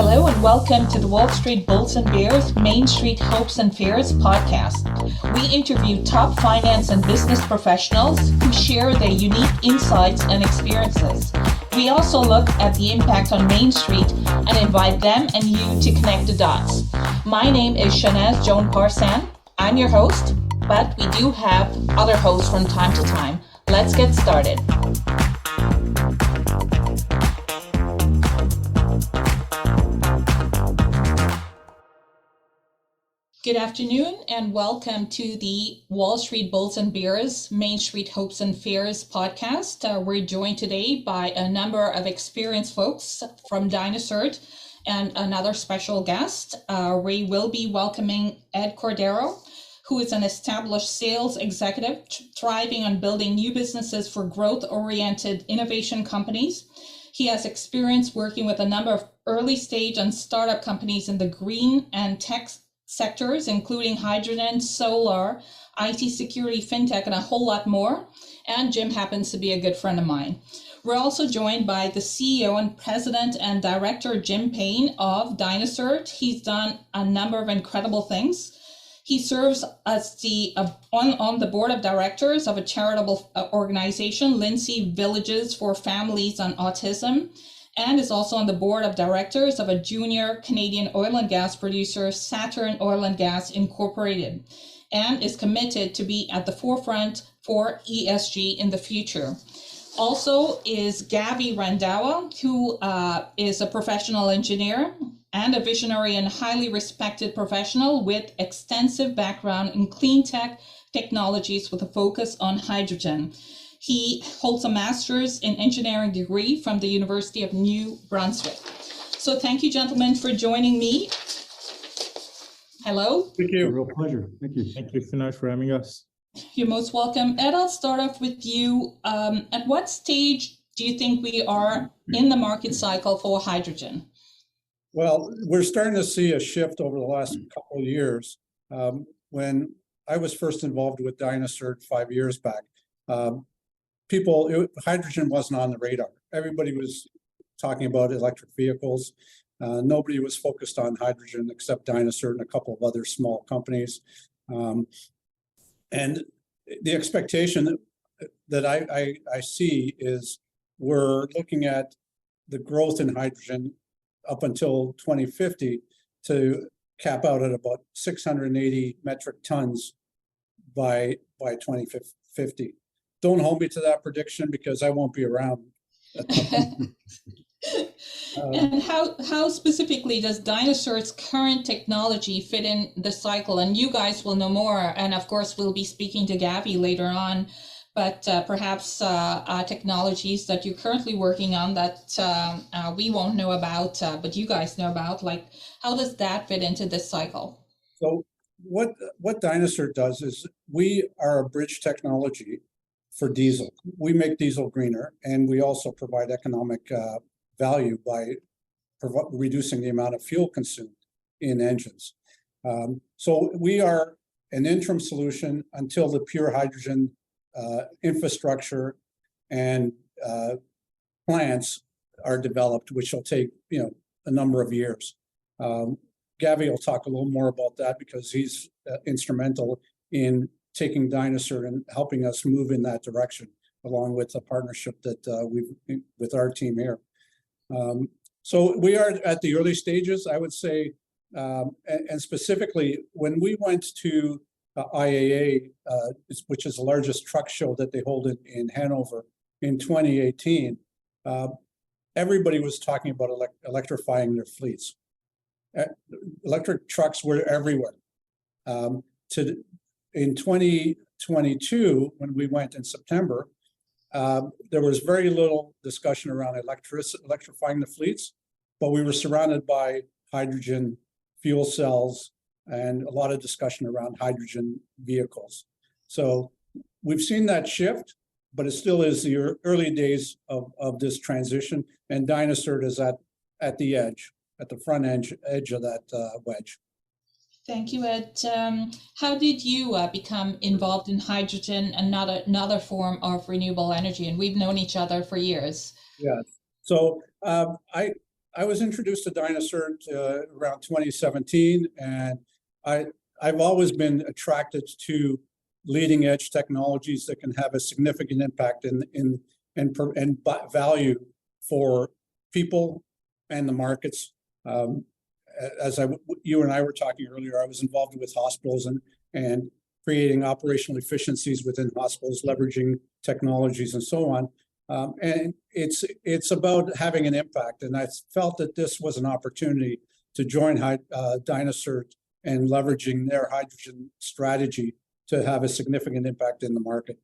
Hello and welcome to the Wall Street Bulls and Bears Main Street Hopes and Fears podcast. We interview top finance and business professionals who share their unique insights and experiences. We also look at the impact on Main Street and invite them and you to connect the dots. My name is Shanaz Joan Parsan. I'm your host, but we do have other hosts from time to time. Let's get started. Good afternoon and welcome to the Wall Street Bulls and Bears Main Street Hopes and Fears podcast. We're joined today by a number of experienced folks from dynaCERT and another special guest. We will be welcoming Ed Cordeiro, who is an established sales executive thriving on building new businesses for growth-oriented innovation companies. He has experience working with a number of early stage and startup companies in the green and tech sectors, including hydrogen, solar, IT security, fintech, and a whole lot more. And Jim happens to be a good friend of mine. We're also joined by the CEO and president and director, Jim Payne of dynaCERT. He's done a number of incredible things. He serves as on the board of directors of a charitable organization, Lindsey Villages for Families on Autism, and is also on the board of directors of a junior Canadian oil and gas producer, Saturn Oil and Gas Incorporated, and is committed to be at the forefront for ESG in the future. Also is Gavy Randhawa, who is a professional engineer and a visionary and highly respected professional with extensive background in clean tech technologies with a focus on hydrogen. He holds a master's in engineering degree from the University of New Brunswick. So thank you, gentlemen, for joining me. Hello. Thank you. A real pleasure. Thank you. Thank you so much for having us. You're most welcome. Ed, I'll start off with you. At what stage do you think we are in the market cycle for hydrogen? Well, we're starting to see a shift over the last couple of years. When I was first involved with dynaCERT 5 years back, hydrogen wasn't on the radar. Everybody was talking about electric vehicles. Nobody was focused on hydrogen except dynaCERT and a couple of other small companies. And the expectation that I see is we're looking at the growth in hydrogen up until 2050 to cap out at about 680 metric tons by 2050. Don't hold me to that prediction because I won't be around. And how specifically does dynaCERT's current technology fit in the cycle? And you guys will know more. And of course, we'll be speaking to Gavy later on. But perhaps technologies that you're currently working on that we won't know about, but you guys know about, like how does that fit into this cycle? So what dynaCERT does is we are a bridge technology for diesel. We make diesel greener, and we also provide economic value by reducing the amount of fuel consumed in engines. So we are an interim solution until the pure hydrogen infrastructure and plants are developed, which will take a number of years. Gavy will talk a little more about that because he's instrumental in taking dynaCERT and helping us move in that direction, along with the partnership that we've with our team here. So we are at the early stages, I would say, and specifically when we went to IAA, which is the largest truck show that they hold in Hanover in 2018, everybody was talking about electrifying their fleets. Electric trucks were everywhere. In 2022, when we went in September, there was very little discussion around electrifying the fleets, but we were surrounded by hydrogen fuel cells and a lot of discussion around hydrogen vehicles. So we've seen that shift, but it still is the early days of this transition, and dynaCERT is at the edge, at the front edge of that wedge. Thank you, Ed. How did you become involved in hydrogen, another form of renewable energy? And we've known each other for years. Yeah. So I I was introduced to dynaCERT around 2017, and I've always been attracted to leading edge technologies that can have a significant impact and value for people and the markets. As you and I were talking earlier, I was involved with hospitals and creating operational efficiencies within hospitals, leveraging technologies and so on. And it's about having an impact. And I felt that this was an opportunity to join dynaCERT and leveraging their hydrogen strategy to have a significant impact in the market.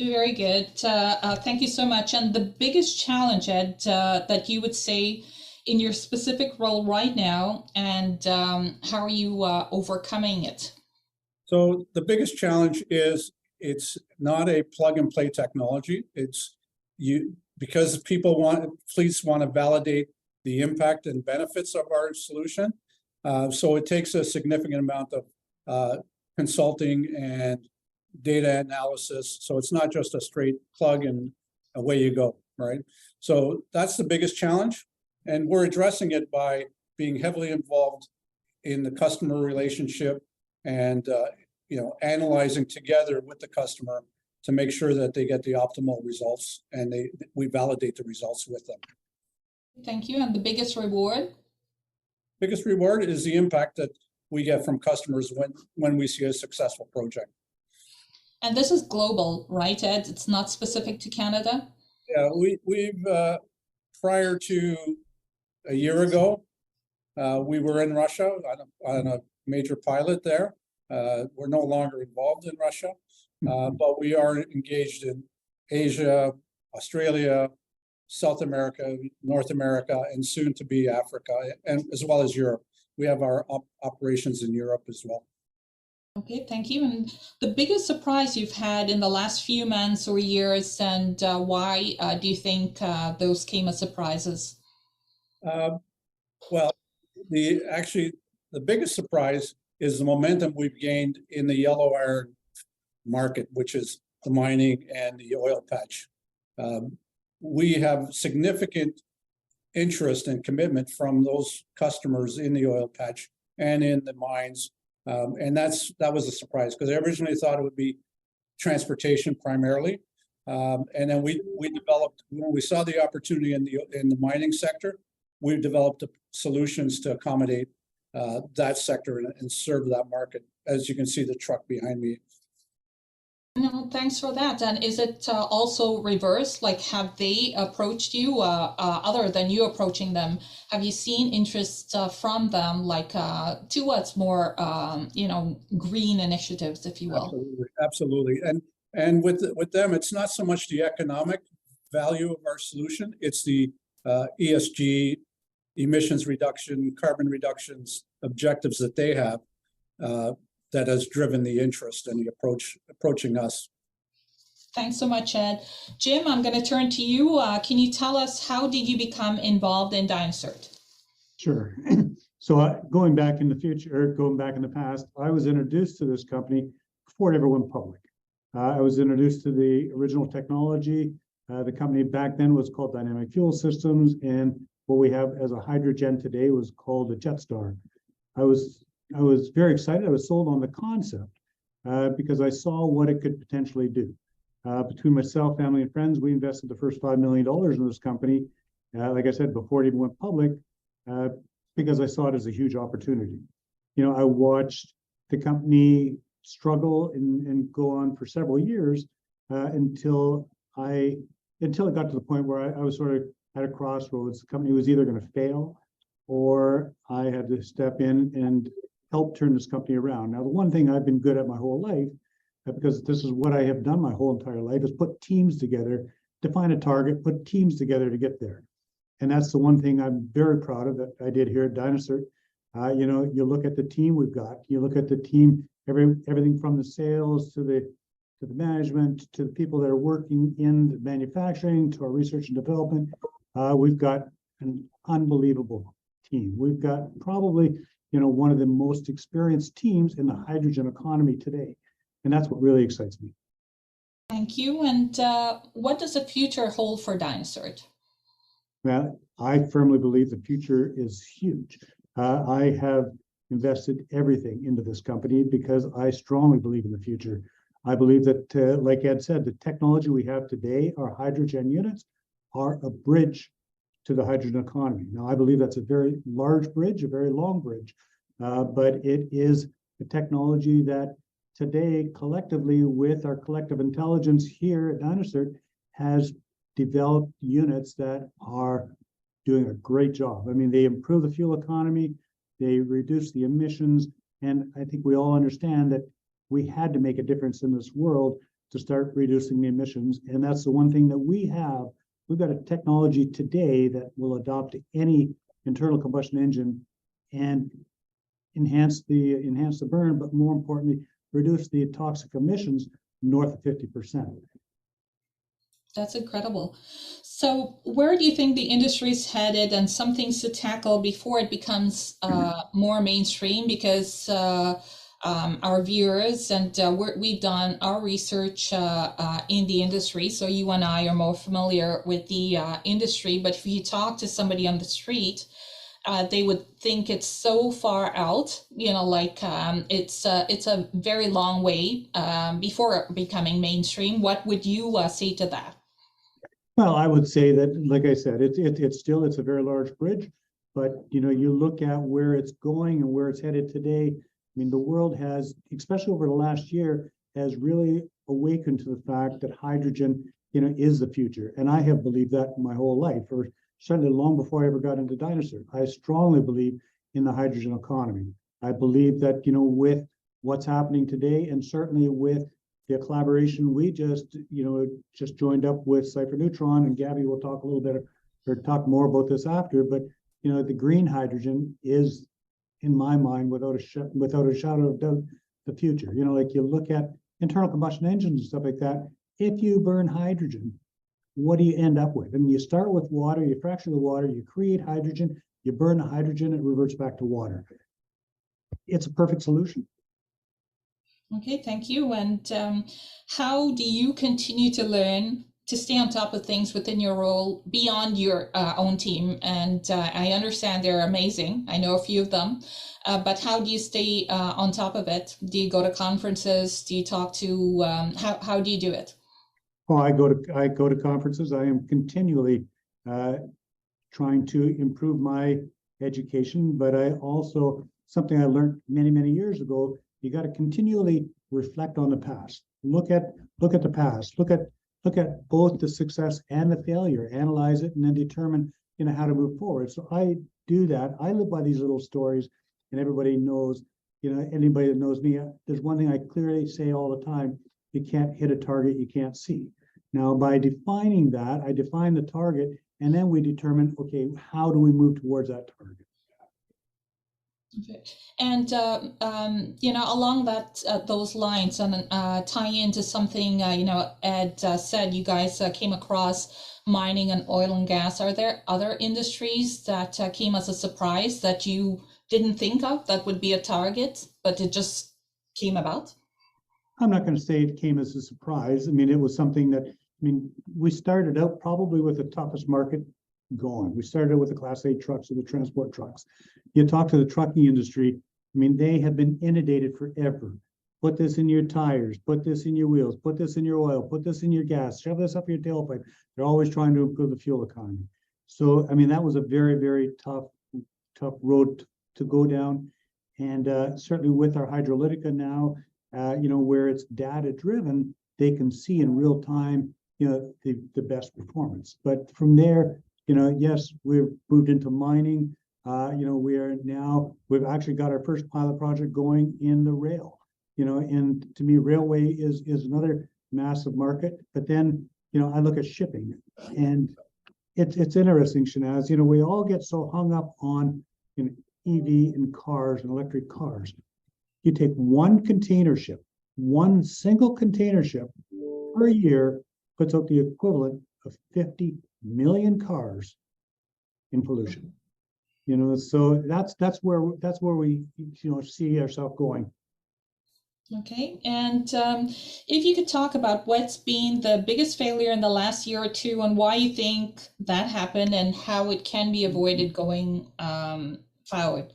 Very good. Thank you so much. And the biggest challenge, Ed, that you would say in your specific role right now, and how are you overcoming it? So the biggest challenge is it's not a plug and play technology. It's because fleets want to validate the impact and benefits of our solution. So it takes a significant amount of consulting and data analysis. So it's not just a straight plug and away you go, right? So that's the biggest challenge. And we're addressing it by being heavily involved in the customer relationship and analyzing together with the customer to make sure that they get the optimal results, and we validate the results with them. Thank you. And the biggest reward? Biggest reward is the impact that we get from customers when we see a successful project. And this is global, right, Ed? It's not specific to Canada? Yeah, we've prior to a year ago, we were in Russia on a major pilot there. We're no longer involved in Russia, but we are engaged in Asia, Australia, South America, North America, and soon to be Africa, and as well as Europe. We have our operations in Europe as well. Okay, thank you. And the biggest surprise you've had in the last few months or years, and why do you think those came as surprises? Well, the biggest surprise is the momentum we've gained in the yellow iron market, which is the mining and the oil patch. We have significant interest and commitment from those customers in the oil patch and in the mines. And that was a surprise because I originally thought it would be transportation primarily. And then we developed, when we saw the opportunity in the mining sector, we developed solutions to accommodate that sector and serve that market. As you can see, the truck behind me. No, thanks for that. And is it also reversed? Like, have they approached you other than you approaching them? Have you seen interest from them, like towards more, green initiatives, if you will? Absolutely. And with them, it's not so much the economic value of our solution; it's the ESG, emissions reduction, carbon reductions objectives that they have. That has driven the interest and the approaching us. Thanks so much, Ed. Jim, I'm going to turn to you. Can you tell us, how did you become involved in dynaCERT? Sure. So going back in the past, I was introduced to this company before it ever went public. I was introduced to the original technology. The company back then was called Dynamic Fuel Systems, and what we have as a hydrogen today was called a Jetstar. I was very excited. I was sold on the concept because I saw what it could potentially do. Between myself, family, and friends, we invested the first $5 million in this company, like I said, before it even went public, because I saw it as a huge opportunity. I watched the company struggle and go on for several years until it got to the point where I was sort of at a crossroads. The company was either going to fail or I had to step in and help turn this company around. Now, the one thing I've been good at my whole life, because this is what I have done my whole entire life, is put teams together, define a target, put teams together to get there. And that's the one thing I'm very proud of that I did here at dynaCERT. You look at the team we've got, you look at the team, everything from the sales to the management, to the people that are working in the manufacturing, to our research and development. We've got an unbelievable team. We've got probably one of the most experienced teams in the hydrogen economy today. And that's what really excites me. Thank you. And what does the future hold for dynaCERT? Well, I firmly believe the future is huge. I have invested everything into this company because I strongly believe in the future. I believe that, like Ed said, the technology we have today, our hydrogen units, are a bridge to the hydrogen economy. Now, I believe that's a very large bridge, a very long bridge, but it is a technology that today, collectively, with our collective intelligence here at dynaCERT, has developed units that are doing a great job. I mean, they improve the fuel economy, they reduce the emissions, and I think we all understand that we had to make a difference in this world to start reducing the emissions. And that's the one thing that we have. We've got a technology today that will adopt any internal combustion engine and enhance the burn, but more importantly, reduce the toxic emissions north of 50%. That's incredible. So where do you think the industry is headed, and some things to tackle before it becomes more mainstream? Because our viewers and we've done our research in the industry, so you and I are more familiar with the industry, but if you talk to somebody on the street, they would think it's so far out, like it's a very long way before becoming mainstream. What would you say to that? Well, I would say that, like I said, it's a very large bridge, but you look at where it's going and where it's headed today. I mean, the world has, especially over the last year, has really awakened to the fact that hydrogen, is the future. And I have believed that my whole life, or certainly long before I ever got into dynaCERT. I strongly believe in the hydrogen economy. I believe that, with what's happening today, and certainly with the collaboration we just joined up with Cipher Neutron, and Gavy will talk a little bit or talk more about this after, but the green hydrogen is, in my mind, without a shadow of doubt, the future. Like you look at internal combustion engines and stuff like that. If you burn hydrogen, what do you end up with? I mean, you start with water, you fracture the water, you create hydrogen, you burn the hydrogen, it reverts back to water. It's a perfect solution. Okay, thank you. And how do you continue to learn, to stay on top of things within your role beyond your own team? And I understand they're amazing. I know a few of them, but how do you stay on top of it? Do you go to conferences? Do you talk to, how do you do it? Oh, I go to conferences. I am continually trying to improve my education, but I also, something I learned many years ago, you got to continually reflect on the past. Look at the past. Look at both the success and the failure. Analyze it, and then determine how to move forward. So I do that. I live by these little stories, and everybody knows. Anybody that knows me, there's one thing I clearly say all the time: you can't hit a target you can't see. Now, by defining that, I define the target, and then we determine, okay, how do we move towards that target? Okay. And along those lines, and tie into something Ed said, you guys came across mining and oil and gas. Are there other industries that came as a surprise that you didn't think of that would be a target, but it just came about? I'm not going to say it came as a surprise. I mean, it was something that, we started out probably with the toughest market going. We started out with the Class 8 trucks or the transport trucks. You talk to the trucking industry, they have been inundated forever. Put this in your tires, put this in your wheels, put this in your oil, put this in your gas, shove this up your tailpipe. They're always trying to improve the fuel economy. So, that was a very tough road to go down. And certainly with our hydrolytica now, where it's data driven, they can see in real time, the best performance. But from there, yes, we've moved into mining. We've actually got our first pilot project going in the rail, and to me, railway is another massive market. But then, I look at shipping, and it's interesting, Shanaz, we all get so hung up on EV and cars and electric cars. You take one single container ship per year puts out the equivalent of 50 million cars in pollution. So that's where we see ourselves going. Okay, and if you could talk about what's been the biggest failure in the last year or two and why you think that happened and how it can be avoided going forward.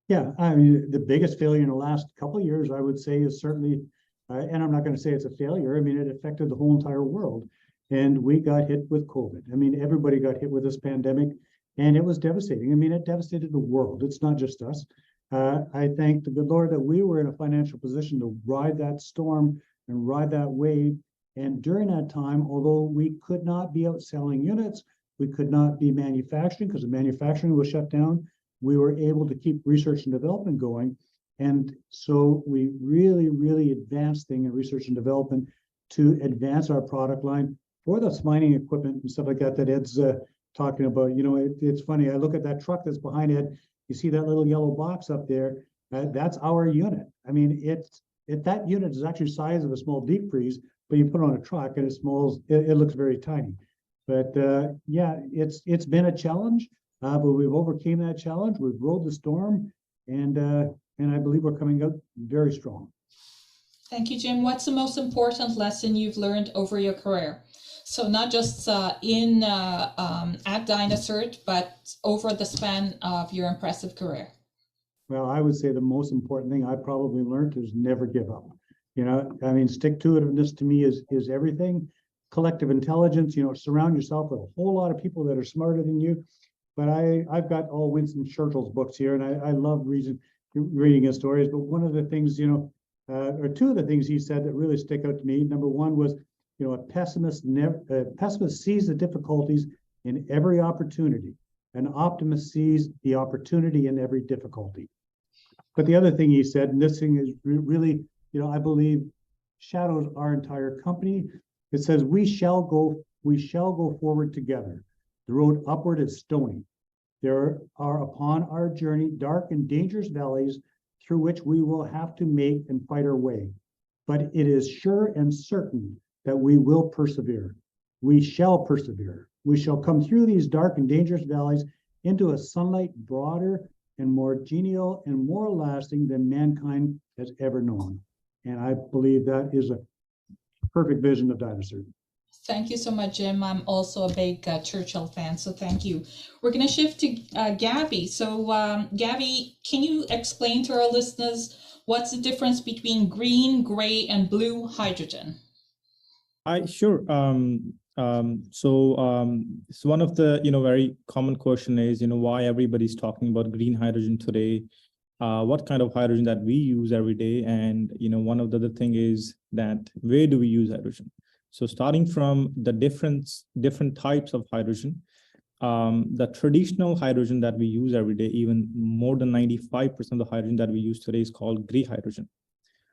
Yeah, I mean, the biggest failure in the last couple of years, I would say, is certainly, and I'm not going to say it's a failure. I mean, it affected the whole entire world. And we got hit with COVID. I mean, everybody got hit with this pandemic, and it was devastating. I mean, it devastated the world. It's not just us. I thank the good Lord that we were in a financial position to ride that storm and ride that wave. And during that time, although we could not be out selling units, we could not be manufacturing because the manufacturing was shut down. We were able to keep research and development going. And so we really, really advanced things in research and development to advance our product line for the mining equipment and stuff like that that Ed's talking about. You know, it's funny. I look at that truck that's behind Ed. You see that little yellow box up there? That's our unit. I mean, that unit is actually the size of a small deep freeze, but you put it on a truck and it looks very tiny. But yeah, it's been a challenge, but we've overcame that challenge. We've rode the storm, and I believe we're coming out very strong. Thank you, Jim. What's the most important lesson you've learned over your career? So not just at dynaCERT, but over the span of your impressive career. Well, I would say the most important thing I probably learned is never give up. You know, I mean, stick-to-itiveness to me is everything. Collective intelligence, you know, surround yourself with a whole lot of people that are smarter than you. But I've got all Winston Churchill's books here, and I love reading his stories. But one of the things, you know, or two of the things he said that really stick out to me. Number one was, you know, a pessimist sees the difficulties in every opportunity. An optimist sees the opportunity in every difficulty. But the other thing he said, and this thing is really, you know, I believe shadows our entire company. It says, we shall go forward together. The road upward is stony. There are upon our journey dark and dangerous valleys through which we will have to make and fight our way. But it is sure and certain that we will persevere. We shall persevere. We shall come through these dark and dangerous valleys into a sunlight broader and more genial and more lasting than mankind has ever known. And I believe that is a perfect vision of dynaCERT. Thank you so much, Jim. I'm also a big Churchill fan, so thank you. We're going to shift to Gavy. So Gavy, can you explain to our listeners what's the difference between green, gray, and blue hydrogen? Sure. So one of the, you know, very common question is, you know, why everybody's talking about green hydrogen today, what kind of hydrogen that we use every day. And, you know, one of the other thing is that where do we use hydrogen? So starting from the different types of hydrogen, the traditional hydrogen that we use every day, even more than 95% of the hydrogen that we use today is called gray hydrogen.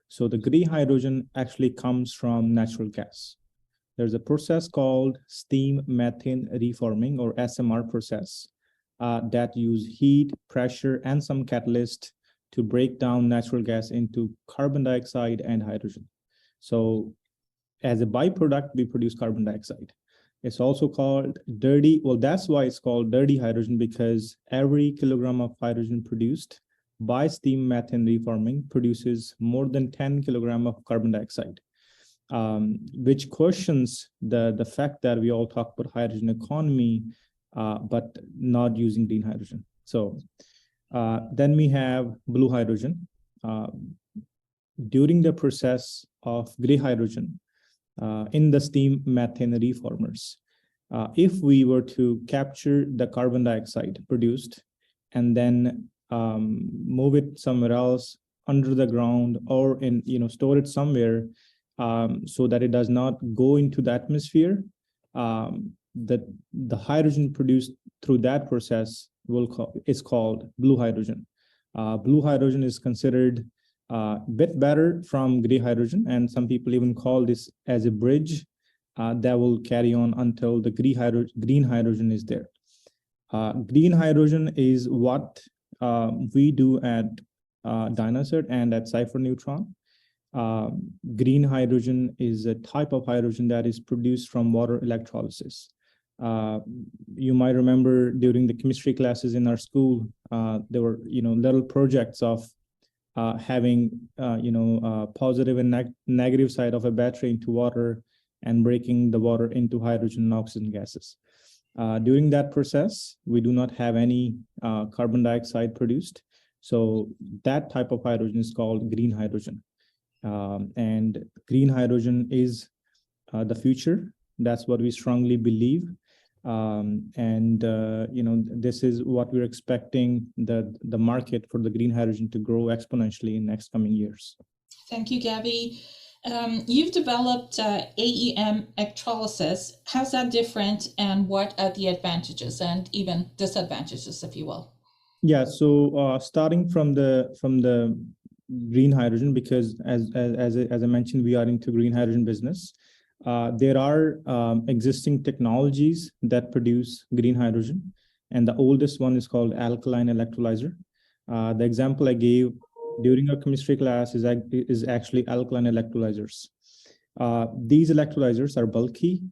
So the gray hydrogen actually comes from natural gas. There's a process called steam methane reforming, or SMR process, that use heat, pressure, and some catalyst to break down natural gas into carbon dioxide and hydrogen. So as a byproduct, we produce carbon dioxide. It's also called dirty. Well, that's why it's called dirty hydrogen, because every kilogram of hydrogen produced by steam methane reforming produces more than 10 kilograms of carbon dioxide. Which questions the fact that we all talk about hydrogen economy, but not using green hydrogen. So then we have blue hydrogen. During the process of gray hydrogen in the steam methane reformers, if we were to capture the carbon dioxide produced and then move it somewhere else under the ground, or in, you know, store it somewhere, so that it does not go into the atmosphere, the hydrogen produced through that process is called blue hydrogen. Blue hydrogen is considered a bit better from gray hydrogen, and some people even call this as a bridge that will carry on until the green hydrogen is there. Green hydrogen is what we do at dynaCERT and at Cipher Neutron. Green hydrogen is a type of hydrogen that is produced from water electrolysis. You might remember during the chemistry classes in our school, there were, you know, little projects of having positive and negative side of a battery into water and breaking the water into hydrogen and oxygen gases. During that process, we do not have any carbon dioxide produced. So that type of hydrogen is called green hydrogen. And green hydrogen is the future. That's what we strongly believe. This is what we're expecting the market for the green hydrogen to grow exponentially in next coming years. Thank you, Gavy. You've developed AEM electrolysis. How's that different, and what are the advantages and even disadvantages, if you will? Yeah, so starting from the green hydrogen, because as I mentioned, we are into green hydrogen business. There are existing technologies that produce green hydrogen, and the oldest one is called alkaline electrolyzer. The example I gave during our chemistry class is actually alkaline electrolyzers. These electrolyzers are bulky.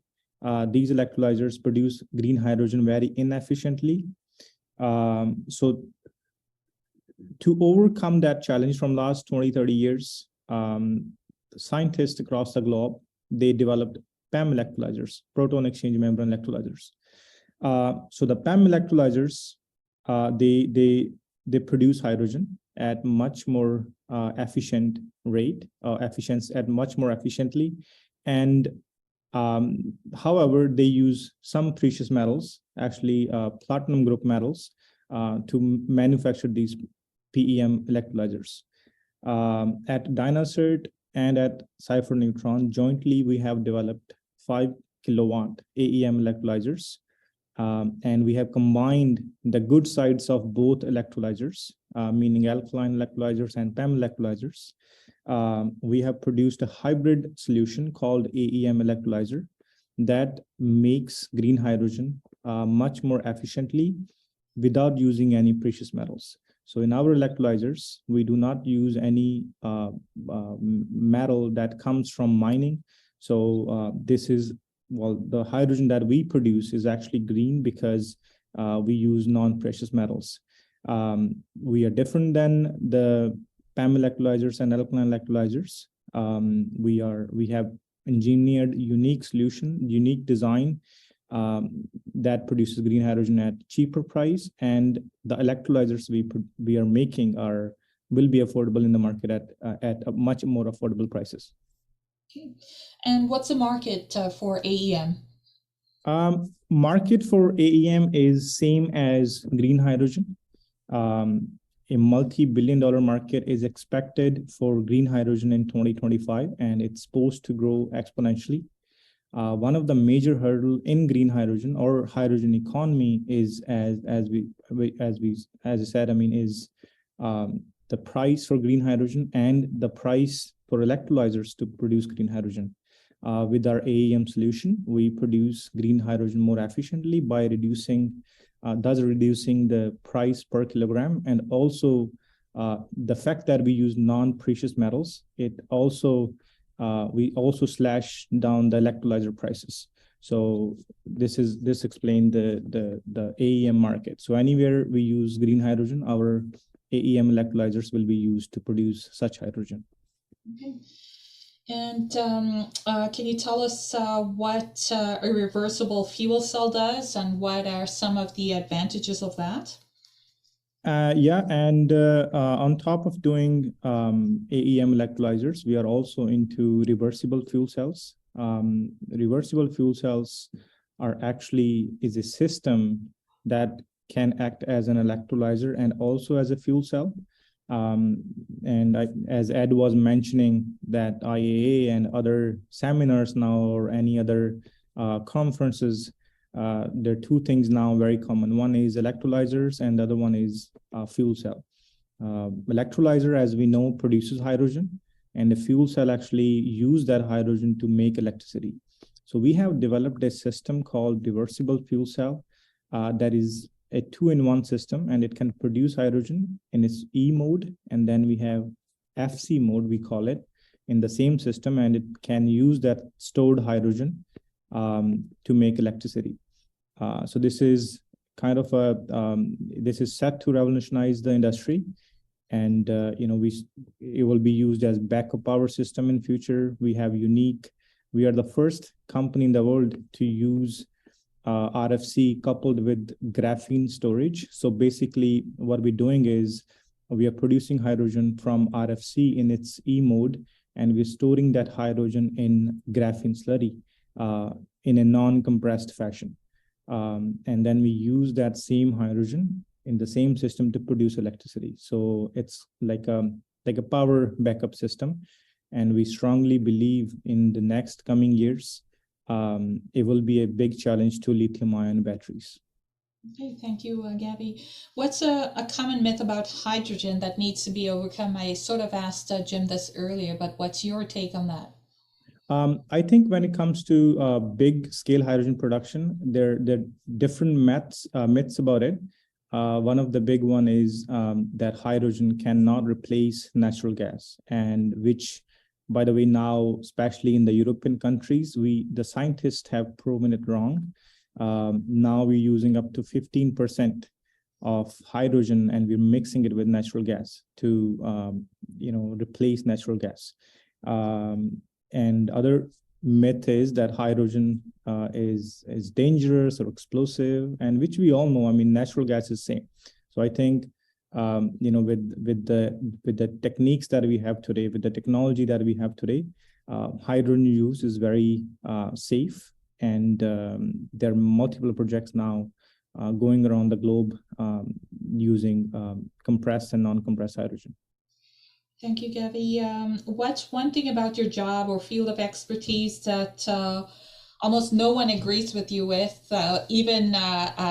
These electrolyzers produce green hydrogen very inefficiently. So to overcome that challenge from last 20-30 years, scientists across the globe, they developed PEM electrolyzers, proton exchange membrane electrolyzers. So the PEM electrolyzers, they produce hydrogen at much more efficient rate, at much more efficiently. And however, they use some precious metals, actually platinum group metals, to manufacture these P.Eng electrolyzers. At dynaCERT and at Cipher Neutron, jointly we have developed 5 kilowatt AEM electrolyzers. And we have combined the good sides of both electrolyzers, meaning alkaline electrolyzers and PEM electrolyzers. We have produced a hybrid solution called AEM electrolyzer that makes green hydrogen much more efficiently without using any precious metals. So in our electrolyzers, we do not use any metal that comes from mining. So this is, well, the hydrogen that we produce is actually green because we use non-precious metals. We are different than the PEM electrolyzers and alkaline electrolyzers. We have engineered unique solution, unique design that produces green hydrogen at cheaper price, and the electrolyzers we are making will be affordable in the market at a much more affordable prices. Okay. And what's the market for AEM? Market for AEM is same as green hydrogen. A multi-billion-dollar market is expected for green hydrogen in 2025, and it's supposed to grow exponentially. One of the major hurdle in green hydrogen or hydrogen economy is, as I said, is the price for green hydrogen and the price for electrolyzers to produce green hydrogen. With our AEM solution, we produce green hydrogen more efficiently by reducing the price per kilogram, and also the fact that we use non-precious metals. We also slash down the electrolyzer prices. So this explains the AEM market. So anywhere we use green hydrogen, our AEM electrolyzers will be used to produce such hydrogen. Okay. And can you tell us what a reversible fuel cell does, and what are some of the advantages of that? Yeah, and on top of doing AEM electrolyzers, we are also into reversible fuel cells. Reversible fuel cells is a system that can act as an electrolyzer and also as a fuel cell. As Ed was mentioning, that IAA and other seminars now, or any other conferences, there are two things now very common. One is electrolyzers, and the other one is fuel cell. Electrolyzer, as we know, produces hydrogen, and the fuel cell actually use that hydrogen to make electricity. So we have developed a system called reversible fuel cell that is a 2-in-1 system, and it can produce hydrogen in its E mode, and then we have FC mode, we call it, in the same system, and it can use that stored hydrogen to make electricity. So this is kind of this is set to revolutionize the industry. and it will be used as backup power system in future. We are the first company in the world to use RFC coupled with graphene storage. So basically what we're doing is we are producing hydrogen from RFC in its E mode, and we're storing that hydrogen in graphene slurry in a non-compressed fashion. And then we use that same hydrogen in the same system to produce electricity. So it's like a power backup system. And we strongly believe in the next coming years, it will be a big challenge to lithium-ion batteries. Okay, thank you, Gavy. What's a common myth about hydrogen that needs to be overcome? I sort of asked Jim this earlier, but what's your take on that? I think when it comes to big scale hydrogen production, there are different myths about it. One of the big one is that hydrogen cannot replace natural gas, and which, by the way, now, especially in the European countries, the scientists have proven it wrong. Now we're using up to 15% of hydrogen, and we're mixing it with natural gas to, replace natural gas. And other myth is that hydrogen is dangerous or explosive, and which we all know. I mean, natural gas is same. So I think with the techniques that we have today, with the technology that we have today, hydrogen use is very safe, and there are multiple projects now going around the globe using compressed and non-compressed hydrogen. Thank you, Gavy. What's one thing about your job or field of expertise that almost no one agrees with you with, even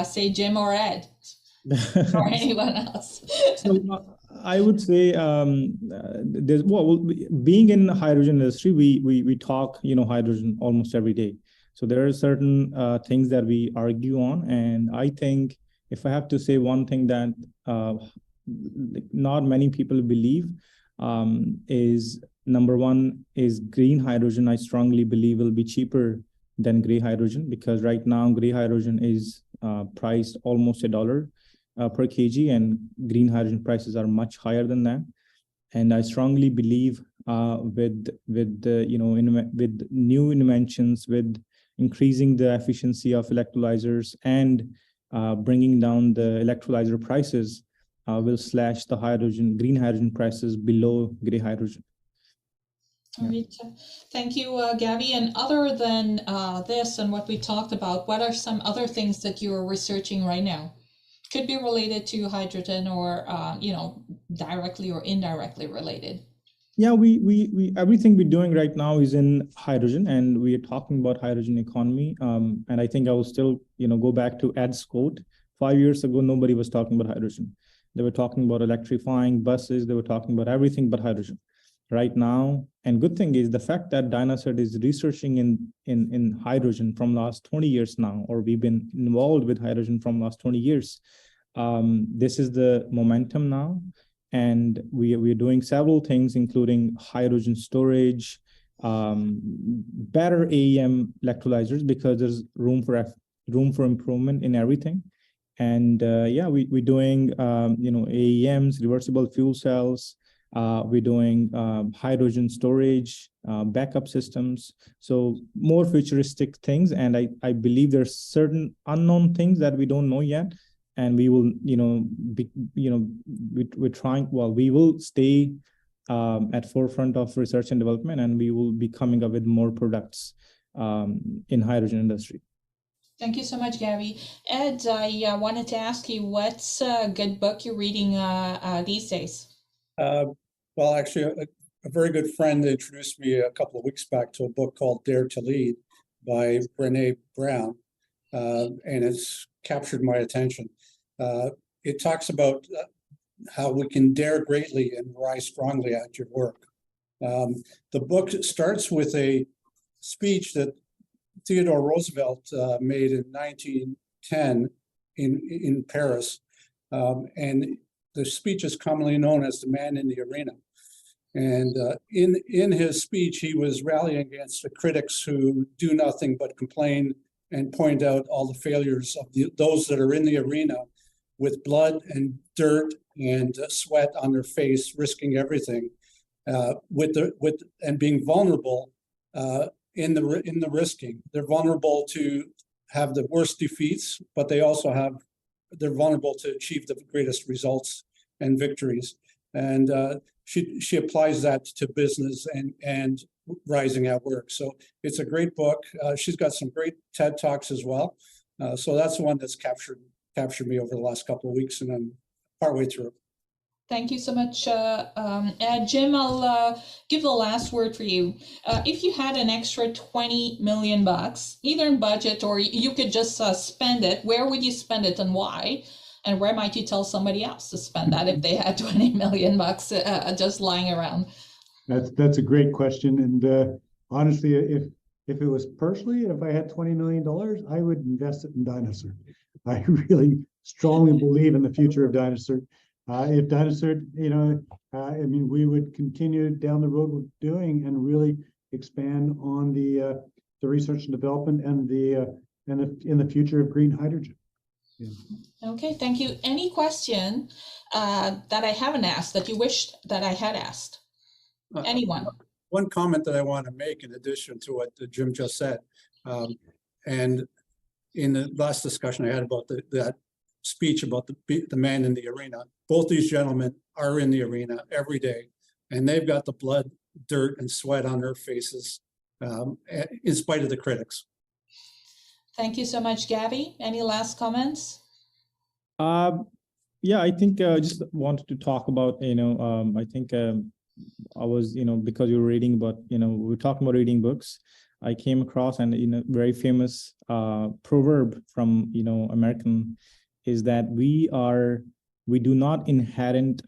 say Jim or Ed or anyone else? So I would say being in the hydrogen industry, we talk hydrogen almost every day. So there are certain things that we argue on, and I think if I have to say one thing that not many people believe, is number one is green hydrogen. I strongly believe will be cheaper than gray hydrogen, because right now gray hydrogen is priced almost $1 per kg, and green hydrogen prices are much higher than that. And I strongly believe with new inventions, with increasing the efficiency of electrolyzers and bringing down the electrolyzer prices, will slash the green hydrogen prices below gray hydrogen. All right. Thank you, Gavy. And other than this and what we talked about, what are some other things that you're researching right now? Could be related to hydrogen, or directly or indirectly related. Yeah, we everything we're doing right now is in hydrogen, and we are talking about hydrogen economy. And I think I will still go back to Ed's quote. 5 years ago, nobody was talking about hydrogen. They were talking about electrifying buses. They were talking about everything but hydrogen. Right now, and good thing is the fact that dynaCERT is researching in hydrogen from last 20 years now, or we've been involved with hydrogen from last 20 years. This is the momentum now, and we're doing several things, including hydrogen storage, better AEM electrolyzers, because there's room for improvement in everything. And we're doing AEMs, reversible fuel cells. We're doing hydrogen storage, backup systems, so more futuristic things. And I believe there's certain unknown things that we don't know yet, and we will we're trying. Well, we will stay at forefront of research and development, and we will be coming up with more products in hydrogen industry. Thank you so much, Gavy. Ed, I wanted to ask you, what's a good book you're reading these days? Well, actually, a very good friend introduced me a couple of weeks back to a book called Dare to Lead by Brené Brown, and it's captured my attention. It talks about how we can dare greatly and rise strongly at your work. The book starts with a speech that Theodore Roosevelt made in 1910 in Paris, and the speech is commonly known as the man in the arena. And in his speech, he was rallying against the critics who do nothing but complain and point out all the failures of those that are in the arena with blood and dirt and sweat on their face, risking everything, and being vulnerable in the risking. They're vulnerable to have the worst defeats, but they're vulnerable to achieve the greatest results and victories. And she applies that to business and rising at work. So it's a great book. She's got some great TED Talks as well. So that's one that's captured me over the last couple of weeks, and I'm partway through. Thank you so much, Jim. I'll give the last word for you. If you had an extra $20 million, either in budget or you could just spend it, where would you spend it and why? And where might you tell somebody else to spend that if they had $20 million just lying around? That's a great question. And honestly, if it was personally, if I had $20 million, I would invest it in dynaCERT. I really strongly believe in the future of dynaCERT. If dynaCERT, we would continue down the road we're doing and really expand on the research and development and in the future of green hydrogen. Yeah. Okay, thank you. Any question that I haven't asked that you wished that I had asked? Anyone? One comment that I want to make in addition to what Jim just said, and in the last discussion I had about that speech about the man in the arena, both these gentlemen are in the arena every day, and they've got the blood, dirt, and sweat on their faces in spite of the critics. Thank you so much, Gavy. Any last comments? Yeah, I think just wanted to talk about, I think I was, because you were reading about, we were talking about reading books. I came across and very famous proverb from, American is that we do not inherit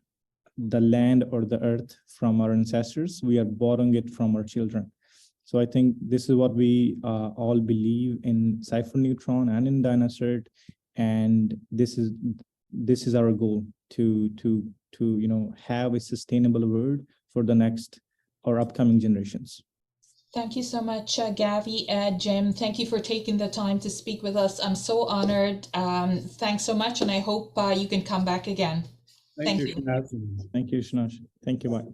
the land or the earth from our ancestors. We are borrowing it from our children. So I think this is what we all believe in Cipher Neutron and in dynaCERT, and this is our goal to have a sustainable world for the next or upcoming generations. Thank you so much, Gavy, Jim. Thank you for taking the time to speak with us. I'm so honored. Thanks so much, and I hope you can come back again. Thank you. Thank you, Shanash. Thank you. Bye.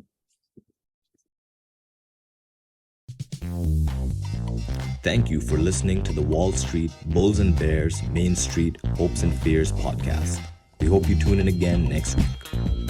Thank you for listening to the Wall Street Bulls and Bears Main Street Hopes and Fears podcast. We hope you tune in again next week.